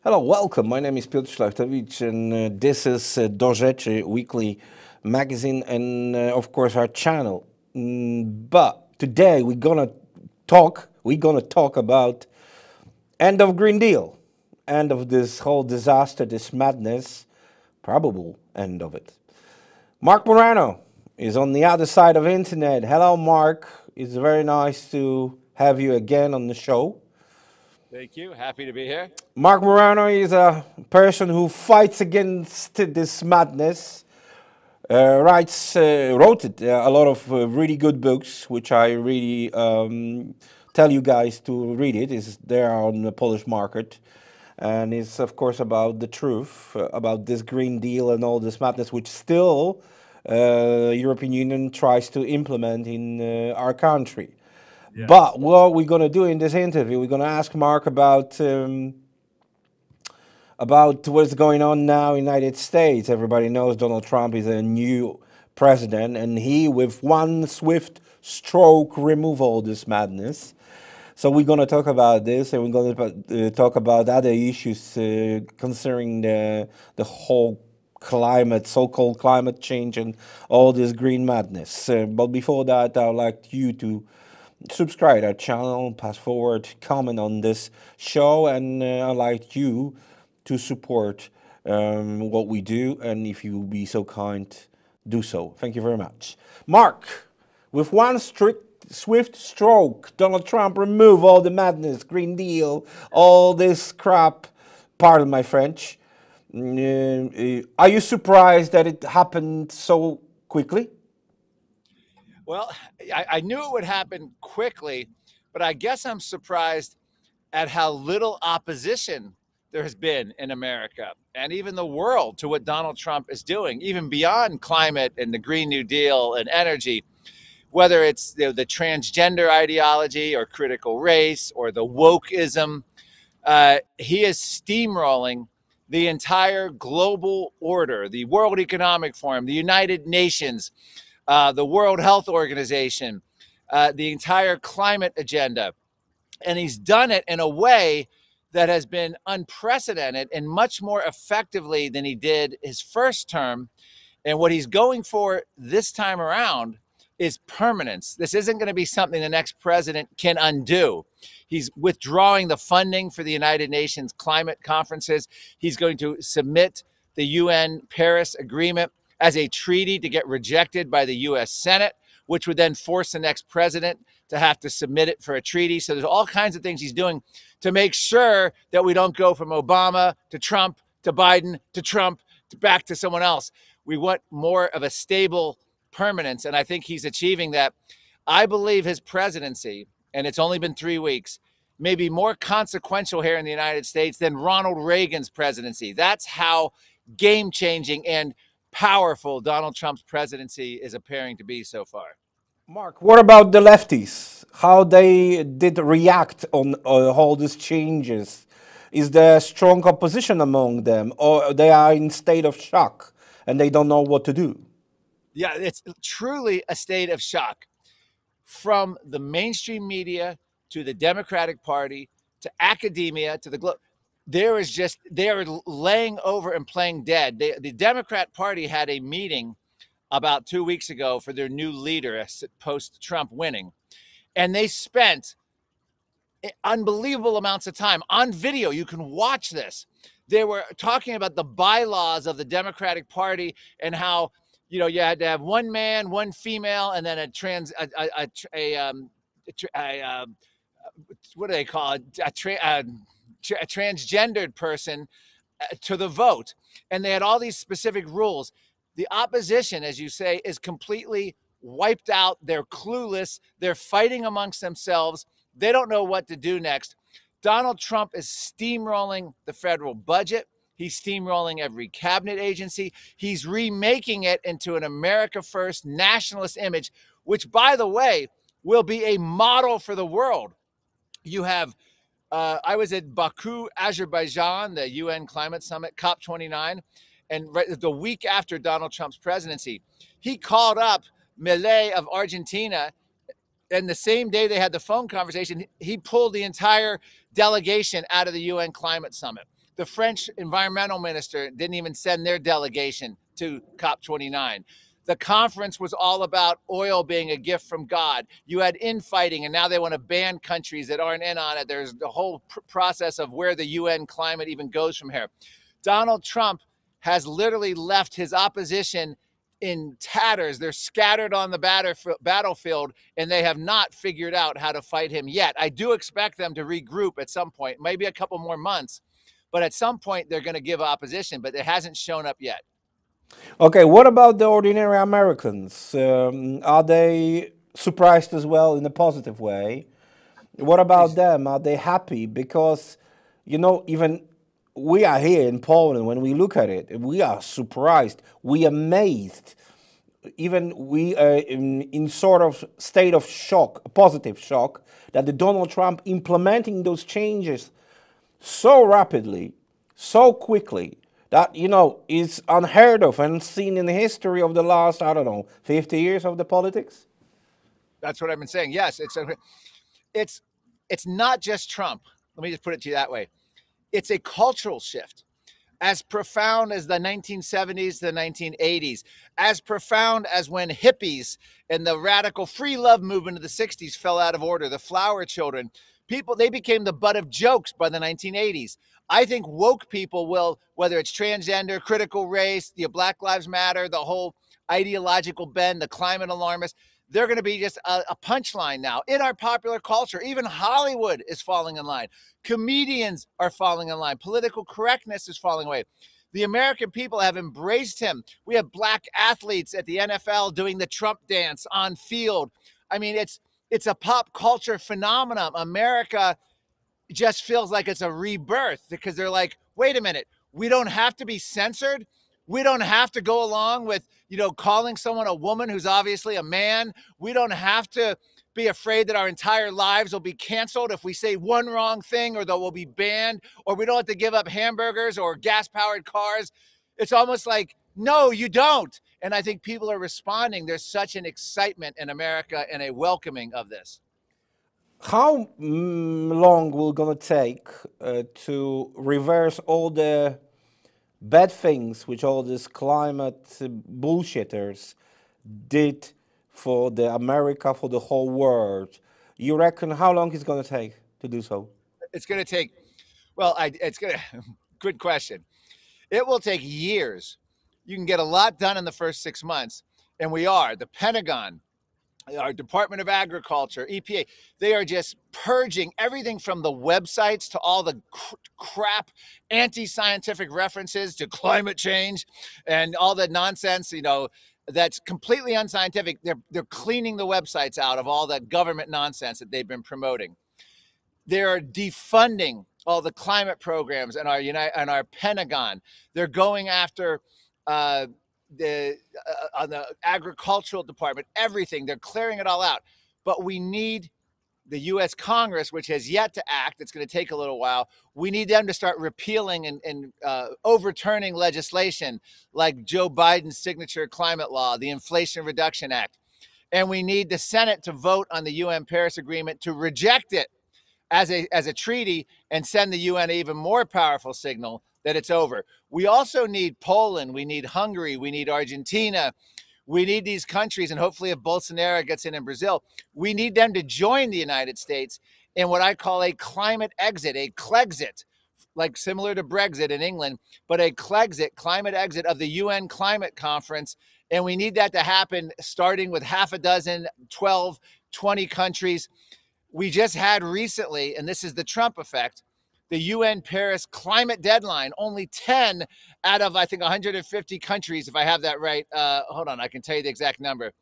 Hello, welcome. My name is Piotr Szlachtowicz, and this is DoRzeczy weekly magazine, and of course our channel. But today we're gonna talk about end of Green Deal, end of this whole disaster, this madness, probable end of it. Mark Morano is on the other side of internet. Hello, Mark. It's very nice to have you again on the show. Thank you. Happy to be here. Mark Morano is a person who fights against this madness. Wrote a lot of really good books, which I really tell you guys to read it. Is there on the Polish market, and it's of course about the truth about this Green Deal and all this madness, which still European Union tries to implement in our country. Yes. But what we're going to do in this interview, we're going to ask Mark about what's going on now in the United States. Everybody knows Donald Trump is a new president, and he, with one swift stroke, remove all this madness. So we're going to talk about this, and we're going to talk about other issues concerning the whole climate, so-called climate change, and all this green madness. But before that, I would like you to subscribe our channel, pass forward, comment on this show, and I'd like you to support what we do, and if you be so kind, do so. Thank you very much. Mark, with one swift stroke, Donald Trump remove all the madness, Green Deal, all this crap, pardon my French. Are you surprised that it happened so quickly? Well, I knew it would happen quickly, but I guess I'm surprised at how little opposition there has been in America and even the world to what Donald Trump is doing, even beyond climate and the Green New Deal and energy, whether it's the transgender ideology or critical race or the wokeism. He is steamrolling the entire global order, the World Economic Forum, the United Nations, the World Health Organization, the entire climate agenda. And he's done it in a way that has been unprecedented and much more effectively than he did his first term. And what he's going for this time around is permanence. This isn't going to be something the next president can undo. He's withdrawing the funding for the United Nations climate conferences. He's going to submit the UN Paris Agreement as a treaty to get rejected by the US Senate, which would then force the next president to have to submit it for a treaty. So there's all kinds of things he's doing to make sure that we don't go from Obama to Trump to Biden to Trump to back to someone else. We want more of a stable permanence, and I think he's achieving that. I believe his presidency, and it's only been 3 weeks, may be more consequential here in the United States than Ronald Reagan's presidency. That's how game-changing and powerful Donald Trump's presidency is appearing to be so far. Mark, what about the lefties? How they did react on all these changes? Is there strong opposition among them, or they are in state of shock and they don't know what to do? Yeah, it's truly a state of shock. From the mainstream media to the Democratic Party to academia to the globe, they are laying over and playing dead. The Democrat Party had a meeting about 2 weeks ago for their new leader post-Trump winning, and they spent unbelievable amounts of time on video. You can watch this. They were talking about the bylaws of the Democratic Party and how, you know, you had to have one man, one female, and then what do they call it? A transgendered person to the vote. And they had all these specific rules. The opposition, as you say, is completely wiped out. They're clueless. They're fighting amongst themselves. They don't know what to do next. Donald Trump is steamrolling the federal budget. He's steamrolling every cabinet agency. He's remaking it into an America First nationalist image, which, by the way, will be a model for the world. You have, I was at Baku, Azerbaijan, the UN Climate Summit, COP29, and right the week after Donald Trump's presidency, he called up Milei of Argentina, and the same day they had the phone conversation, he pulled the entire delegation out of the UN Climate Summit. The French environmental minister didn't even send their delegation to COP29. The conference was all about oil being a gift from God. You had infighting, and now they want to ban countries that aren't in on it. There's the whole process of where the UN climate even goes from here. Donald Trump has literally left his opposition in tatters. They're scattered on the battlefield, and they have not figured out how to fight him yet. I do expect them to regroup at some point, maybe a couple more months, but at some point they're going to give opposition, but it hasn't shown up yet. Okay, what about the ordinary Americans? Are they surprised as well in a positive way? What about them? Are they happy? Because, you know, even we are here in Poland, when we look at it, we are surprised, we are amazed. Even we are in sort of state of shock, a positive shock, that the Donald Trump implementing those changes so rapidly, so quickly, that, you know, is unheard of and seen in the history of the last, I don't know, 50 years of the politics? That's what I've been saying. Yes, it's not just Trump. Let me just put it to you that way. It's a cultural shift, as profound as the 1970s, the 1980s, as profound as when hippies and the radical free love movement of the 60s fell out of order, the flower children. People, they became the butt of jokes by the 1980s. I think woke people will, whether it's transgender, critical race, the Black Lives Matter, the whole ideological bend, the climate alarmists, they're going to be just a punchline now in our popular culture. Even Hollywood is falling in line. Comedians are falling in line. Political correctness is falling away. The American people have embraced him. We have black athletes at the NFL doing the Trump dance on field. I mean, it's a pop culture phenomenon. America just feels like it's a rebirth, because they're like, wait a minute, we don't have to be censored. We don't have to go along with, you know, calling someone a woman who's obviously a man. We don't have to be afraid that our entire lives will be canceled if we say one wrong thing, or that we'll be banned, or we don't have to give up hamburgers or gas-powered cars. It's almost like, no, you don't. And I think people are responding. There's such an excitement in America and a welcoming of this. How long will it gonna take to reverse all the bad things which all these climate bullshitters did for the America, for the whole world? You reckon how long it's gonna take to do so? It's going to take, well, good question. It will take years. You can get a lot done in the first 6 months, and we are. The Pentagon, our Department of Agriculture, EPA, they are just purging everything from the websites to all the crap anti-scientific references to climate change and all the nonsense, you know, that's completely unscientific. They're cleaning the websites out of all that government nonsense that they've been promoting. They're defunding all the climate programs and our Pentagon. They're going after on the agricultural department, everything. They're clearing it all out. But we need the U.S. Congress, which has yet to act. It's going to take a little while. We need them to start repealing and overturning legislation like Joe Biden's signature climate law, the Inflation Reduction Act. And we need the Senate to vote on the UN Paris Agreement to reject it as a treaty and send the UN an even more powerful signal that it's over. We also need Poland, we need Hungary, we need Argentina, we need these countries, and hopefully if Bolsonaro gets in Brazil, we need them to join the United States in what I call a climate exit, a Clexit, like similar to Brexit in England, but a Clexit, climate exit of the UN Climate Conference. And we need that to happen starting with half a dozen, 12, 20 countries. We just had recently, and this is the Trump effect, the UN Paris climate deadline. Only 10 out of, I think, 150 countries, if I have that right. Hold on, I can tell you the exact number.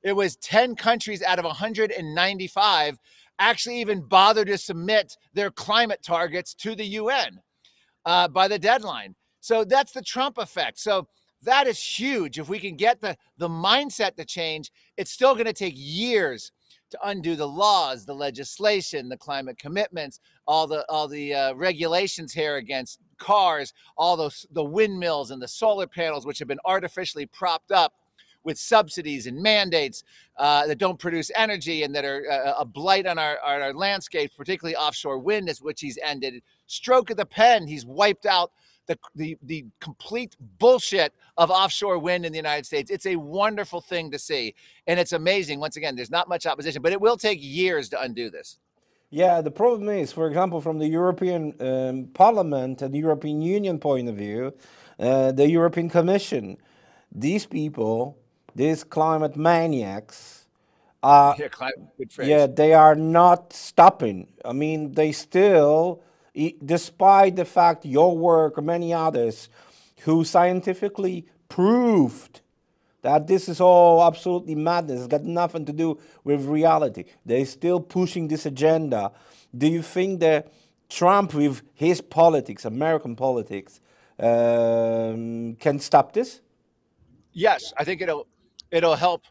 It was 10 countries out of 195 actually even bothered to submit their climate targets to the UN by the deadline. So that's the Trump effect. So that is huge. If we can get the mindset to change, it's still going to take years to undo the laws, the legislation, the climate commitments, all the regulations here against cars, all the windmills and the solar panels, which have been artificially propped up with subsidies and mandates that don't produce energy and that are a blight on our landscapes, particularly offshore wind, which he's ended. Stroke of the pen, he's wiped out the complete bullshit of offshore wind in the United States. It's a wonderful thing to see. And it's amazing. Once again, there's not much opposition, but it will take years to undo this. Yeah, the problem is, for example, from the European Parliament and the European Union point of view, the European Commission, these people, these climate maniacs, they are not stopping. I mean, they still, despite the fact your work or many others who scientifically proved that this is all absolutely madness, it's got nothing to do with reality, they're still pushing this agenda. Do you think that Trump, with his politics, American politics, can stop this? Yes, I think it'll help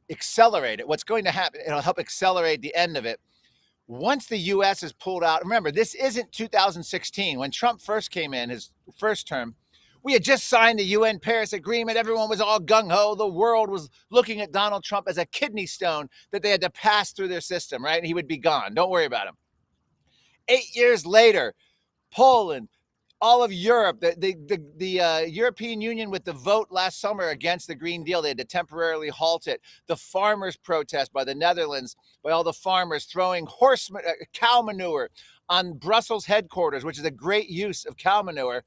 accelerate it. What's going to happen, it'll help accelerate the end of it. Once the U.S. is pulled out, remember, this isn't 2016. When Trump first came in, his first term, we had just signed the UN Paris Agreement. Everyone was all gung-ho. The world was looking at Donald Trump as a kidney stone that they had to pass through their system, right? And he would be gone. Don't worry about him. 8 years later, Poland, all of Europe, the European Union with the vote last summer against the Green Deal, they had to temporarily halt it. The farmers' protest by the Netherlands, by all the farmers throwing cow manure on Brussels headquarters, which is a great use of cow manure.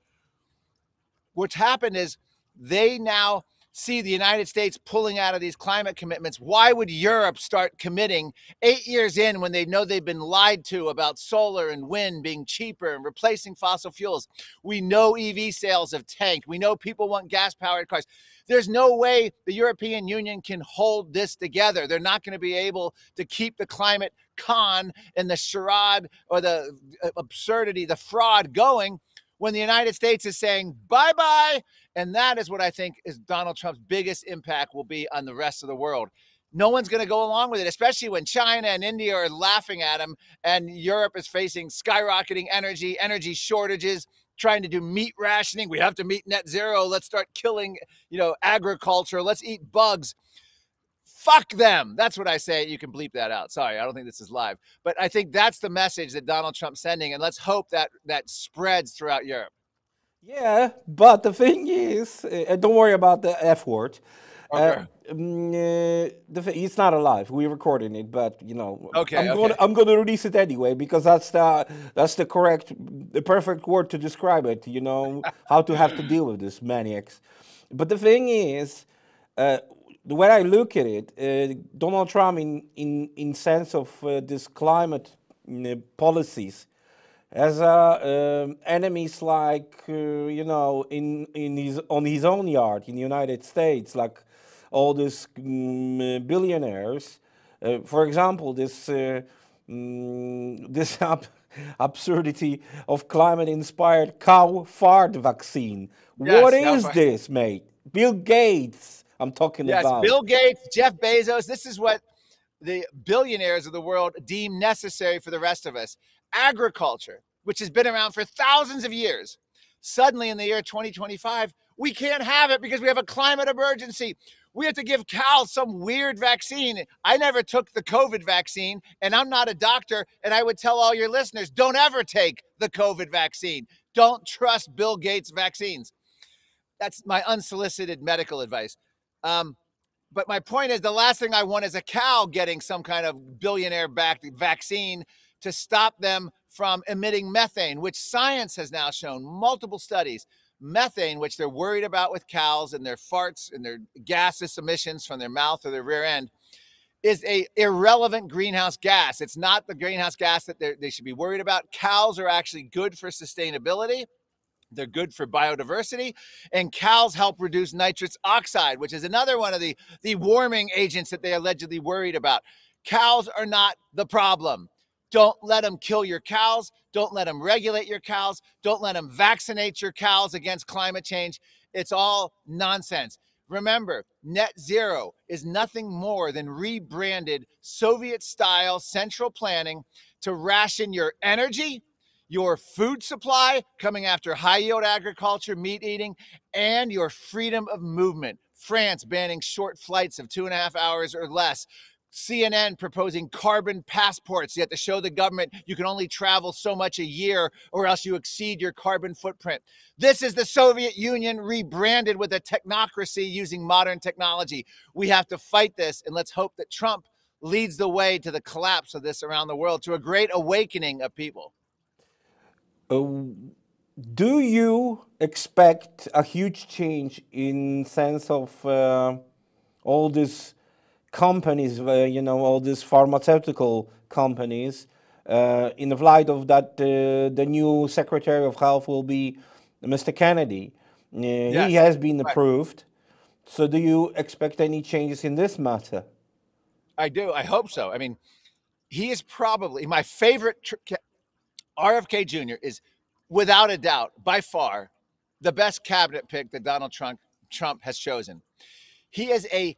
What's happened is they now see the United States pulling out of these climate commitments. Why would Europe start committing 8 years in when they know they've been lied to about solar and wind being cheaper and replacing fossil fuels? We know EV sales have tanked. We know people want gas-powered cars. There's no way the European Union can hold this together. They're not going to be able to keep the climate con and the charade or the absurdity, the fraud going when the United States is saying bye-bye. And that is what I think is Donald Trump's biggest impact will be on the rest of the world. No one's going to go along with it, especially when China and India are laughing at him and Europe is facing skyrocketing energy shortages, trying to do meat rationing. We have to meet net zero. Let's start killing, agriculture. Let's eat bugs. Fuck them. That's what I say. You can bleep that out. Sorry, I don't think this is live. But I think that's the message that Donald Trump's sending. And let's hope that spreads throughout Europe. Yeah, but the thing is, don't worry about the F word. Okay. It's not alive. We're recording it, but Okay, I'm going to release it anyway because that's the perfect word to describe it. How to have to deal with this maniacs. But the thing is, the way I look at it, Donald Trump, in sense of this climate policies, has enemies like on his own yard in the United States, like all these billionaires. For example, this absurdity of climate-inspired cow fart vaccine. Yes, what is this, mate? Bill Gates. I'm talking about. Yes, Bill Gates, Jeff Bezos. This is what the billionaires of the world deem necessary for the rest of us. Agriculture, which has been around for thousands of years. Suddenly in the year 2025, we can't have it because we have a climate emergency. We have to give cows some weird vaccine. I never took the COVID vaccine, and I'm not a doctor, and I would tell all your listeners, don't ever take the COVID vaccine. Don't trust Bill Gates vaccines. That's my unsolicited medical advice. But my point is, the last thing I want is a cow getting some kind of billionaire-backed vaccine to stop them from emitting methane, which science has now shown, multiple studies. Methane, which they're worried about with cows and their farts and their gaseous emissions from their mouth or their rear end, is a irrelevant greenhouse gas. It's not the greenhouse gas that they should be worried about. Cows are actually good for sustainability. They're good for biodiversity, and cows help reduce nitrous oxide, which is another one of the warming agents that they allegedly worried about. Cows are not the problem. Don't let them kill your cows. Don't let them regulate your cows. Don't let them vaccinate your cows against climate change. It's all nonsense. Remember, net zero is nothing more than rebranded Soviet-style central planning to ration your energy, your food supply, coming after high-yield agriculture, meat eating, and your freedom of movement. France banning short flights of 2.5 hours or less. CNN proposing carbon passports. You have to show the government you can only travel so much a year or else you exceed your carbon footprint. This is the Soviet Union rebranded with a technocracy using modern technology. We have to fight this, and let's hope that Trump leads the way to the collapse of this around the world, to a great awakening of people. Do you expect a huge change in sense of all these companies, all these pharmaceutical companies, in the light of that the new Secretary of Health will be Mr. Kennedy? Yes. He has been approved. So do you expect any changes in this matter? I do. I hope so. I mean, he is probably my favorite. RFK Jr. is, without a doubt, by far, the best cabinet pick that Donald Trump has chosen. He is a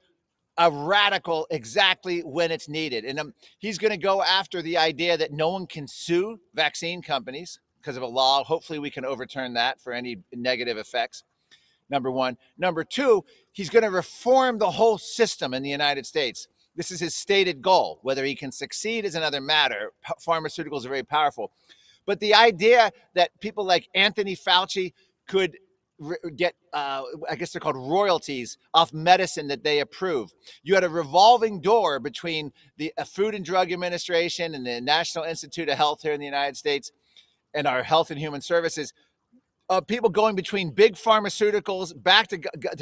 radical exactly when it's needed. And he's going to go after the idea that no one can sue vaccine companies because of a law. Hopefully we can overturn that for any negative effects. Number one. Number two, he's going to reform the whole system in the United States. This is his stated goal. Whether he can succeed is another matter. Pharmaceuticals are very powerful. But the idea that people like Anthony Fauci could get, I guess they're called royalties off medicine that they approve. You had a revolving door between the Food and Drug Administration and the National Institute of Health here in the United States and our Health and Human Services. People going between big pharmaceuticals back to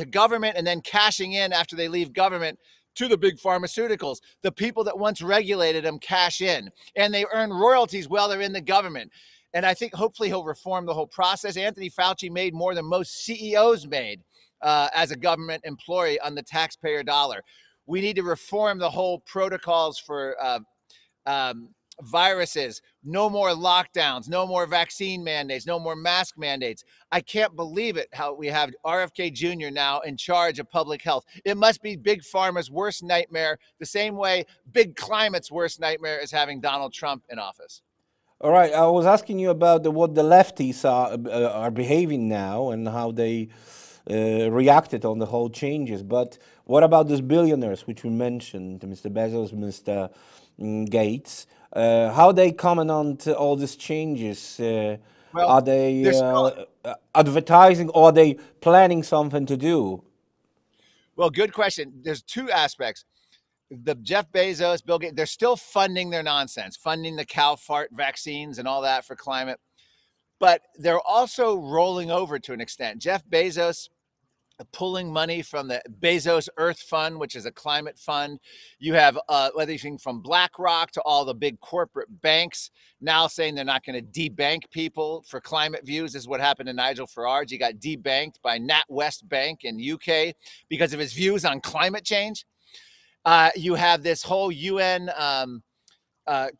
government and then cashing in after they leave government to the big pharmaceuticals. The people that once regulated them cash in and they earn royalties while they're in the government. And I think hopefully he'll reform the whole process. Anthony Fauci made more than most CEOs made as a government employee on the taxpayer dollar. We need to reform the whole protocols for viruses. No more lockdowns, no more vaccine mandates, no more mask mandates. I can't believe it how we have RFK Jr. now in charge of public health. It must be Big Pharma's worst nightmare, the same way Big Climate's worst nightmare is having Donald Trump in office. All right, I was asking you about what the lefties are behaving now and how they reacted on the whole changes. But what about these billionaires, which we mentioned, Mr. Bezos, Mr. Gates? How they comment on to all these changes? Well, are they advertising, or are they planning something to do? Well, good question. There's two aspects. The Jeff Bezos, Bill Gates, they're still funding their nonsense, funding the cow fart vaccines and all that for climate. But they're also rolling over to an extent. Jeff Bezos pulling money from the Bezos Earth Fund, which is a climate fund. You have everything from BlackRock to all the big corporate banks now saying they're not going to debank people for climate views. This is what happened to Nigel Farage. He got debanked by NatWest Bank in UK because of his views on climate change. You have this whole UN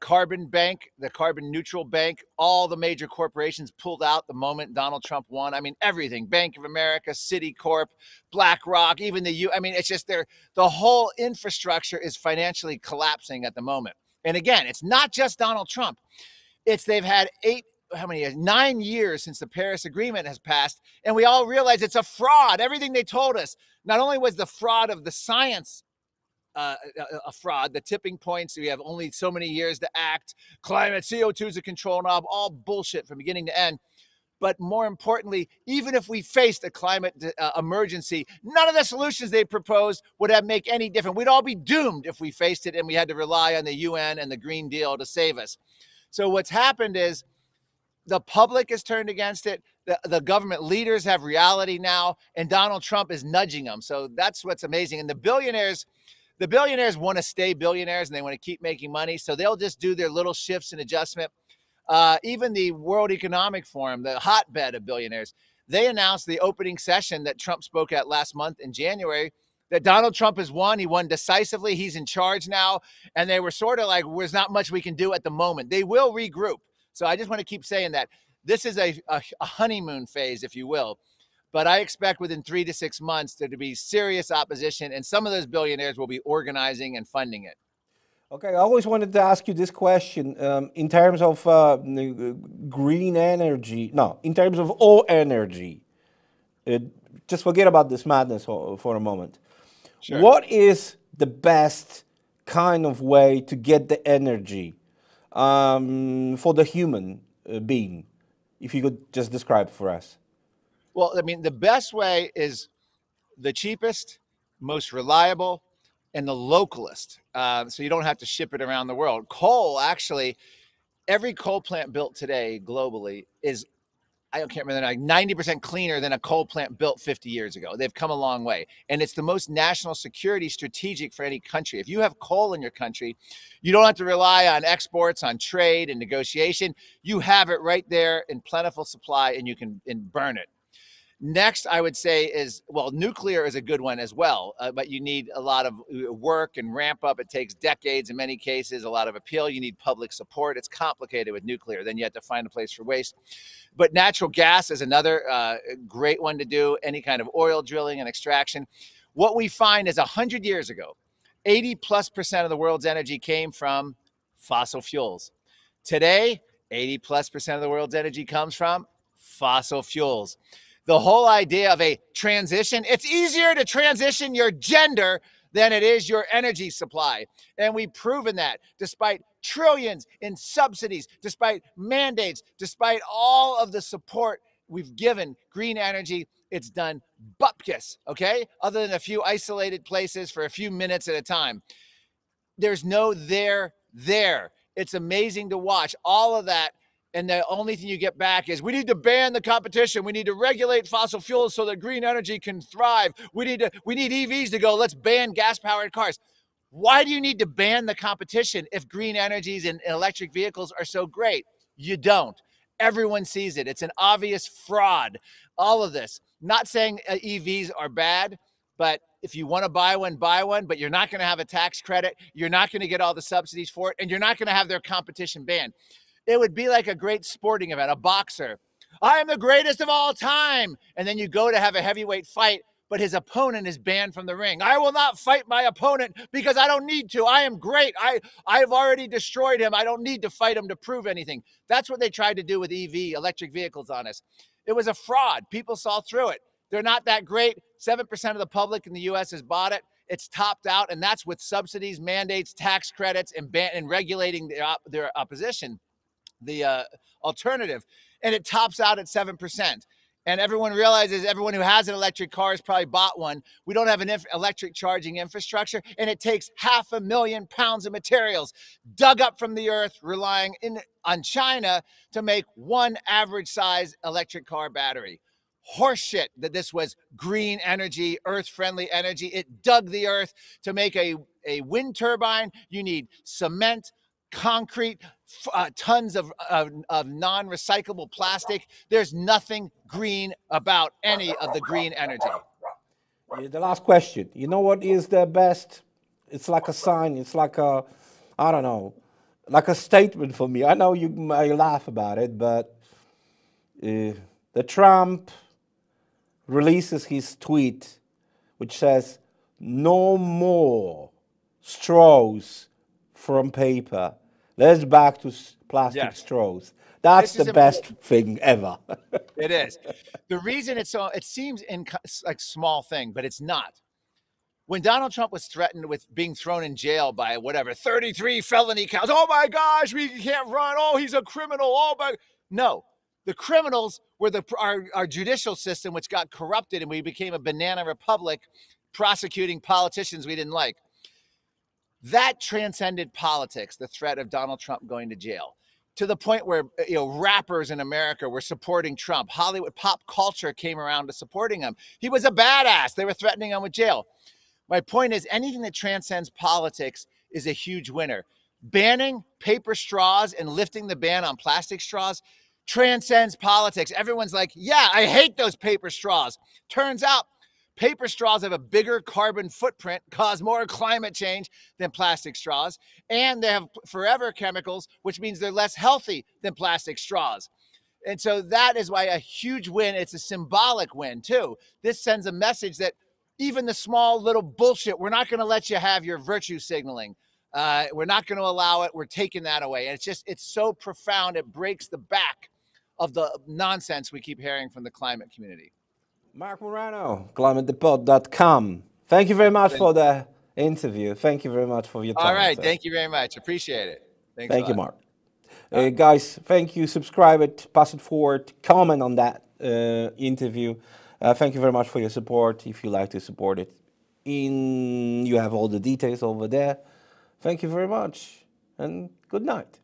carbon bank, the carbon neutral bank. All the major corporations pulled out the moment Donald Trump won. I mean, everything, Bank of America, Citicorp, BlackRock, even it's just the whole infrastructure is financially collapsing at the moment. And again, it's not just Donald Trump. They've had 9 years since the Paris Agreement has passed. And we all realize it's a fraud. Everything they told us, not only was the fraud of the science a fraud, the tipping points, we have only so many years to act, climate, CO2 is a control knob, all bullshit from beginning to end. But more importantly, even if we faced a climate emergency, none of the solutions they proposed would make any difference. We'd all be doomed if we faced it and we had to rely on the UN and the Green Deal to save us. So what's happened is the public has turned against it. The government leaders have reality now, and Donald Trump is nudging them. So that's what's amazing. And the billionaires want to stay billionaires and they want to keep making money. So they'll just do their little shifts and adjustment. Even the World Economic Forum, the hotbed of billionaires, they announced the opening session that Trump spoke at last month in January that Donald Trump has won. He won decisively. He's in charge now. And they were sort of like, there's not much we can do at the moment. They will regroup. So I just want to keep saying that this is a honeymoon phase, if you will. But I expect within 3 to 6 months there to be serious opposition, and some of those billionaires will be organizing and funding it. Okay, I always wanted to ask you this question in terms of green energy. No, in terms of all energy. just forget about this madness for a moment. Sure. What is the best kind of way to get the energy for the human being? If you could just describe for us. Well, I mean, the best way is the cheapest, most reliable, and the localist. So you don't have to ship it around the world. Coal, actually, every coal plant built today globally is, I can't remember, like 90% cleaner than a coal plant built 50 years ago. They've come a long way. And it's the most national security strategic for any country. If you have coal in your country, you don't have to rely on exports, on trade and negotiation. You have it right there in plentiful supply, and you can burn it. Next, I would say is, well, nuclear is a good one as well, but you need a lot of work and ramp up. It takes decades in many cases, a lot of appeal. You need public support. It's complicated with nuclear. Then you have to find a place for waste. But natural gas is another great one to do, any kind of oil drilling and extraction. What we find is 100 years ago, 80+% of the world's energy came from fossil fuels. Today, 80+% of the world's energy comes from fossil fuels. The whole idea of a transition, it's easier to transition your gender than it is your energy supply. And we've proven that despite trillions in subsidies, despite mandates, despite all of the support we've given green energy, it's done bupkis, okay? Other than a few isolated places for a few minutes at a time. There's no there. It's amazing to watch all of that. And the only thing you get back is, we need to ban the competition. We need to regulate fossil fuels so that green energy can thrive. We need EVs to go. Let's ban gas-powered cars. Why do you need to ban the competition if green energies and electric vehicles are so great? You don't. Everyone sees it. It's an obvious fraud. All of this. Not saying EVs are bad, but if you want to buy one, but you're not going to have a tax credit. You're not going to get all the subsidies for it, and you're not going to have their competition banned. It would be like a great sporting event, a boxer. I am the greatest of all time. And then you go to have a heavyweight fight, but his opponent is banned from the ring. I will not fight my opponent because I don't need to. I am great. I've already destroyed him. I don't need to fight him to prove anything. That's what they tried to do with EV, electric vehicles, on us. It was a fraud. People saw through it. They're not that great. 7% of the public in the U.S. has bought it. It's topped out, and that's with subsidies, mandates, tax credits, and regulating their opposition. The alternative, and it tops out at 7%. And everyone realizes, everyone who has an electric car has probably bought one. We don't have an electric charging infrastructure, and it takes 500,000 pounds of materials dug up from the earth, relying on China to make one average size electric car battery. Horseshit that this was green energy, earth-friendly energy. It dug the earth to make a wind turbine. You need cement, concrete, tons of non-recyclable plastic. There's nothing green about any of the green energy. The last question. You know what is the best? It's like a sign. It's like a, I don't know, like a statement for me. I know you may laugh about it, but the Trump releases his tweet, which says, "No more straws from paper. Let's back to plastic straws." That's the best thing ever. It is. The reason it's so, it seems like small thing, but it's not. When Donald Trump was threatened with being thrown in jail by whatever, 33 felony counts. Oh my gosh, we can't run. Oh, he's a criminal. Oh my. No, the criminals were our judicial system, which got corrupted, and we became a banana republic prosecuting politicians we didn't like. That transcended politics, the threat of Donald Trump going to jail, to the point where, you know, rappers in America were supporting Trump. Hollywood pop culture came around to supporting him. He was a badass. They were threatening him with jail. My point is, anything that transcends politics is a huge winner. Banning paper straws and lifting the ban on plastic straws transcends politics. Everyone's like, yeah, I hate those paper straws. Turns out paper straws have a bigger carbon footprint, cause more climate change than plastic straws, and they have forever chemicals, which means they're less healthy than plastic straws. And so that is why a huge win. It's a symbolic win too. This sends a message that even the small little bullshit, we're not going to let you have your virtue signaling. We're not going to allow it. We're taking that away. And it's so profound. It breaks the back of the nonsense we keep hearing from the climate community. Mark Morano, climatethepod.com. Thank you very much for the interview. Thank you very much for your time. All right. Sir. Thank you very much. Appreciate it. Thanks Thank you, Mark. Guys, thank you. Subscribe it, pass it forward, comment on that interview. Thank you very much for your support. If you like to support it, you have all the details over there. Thank you very much and good night.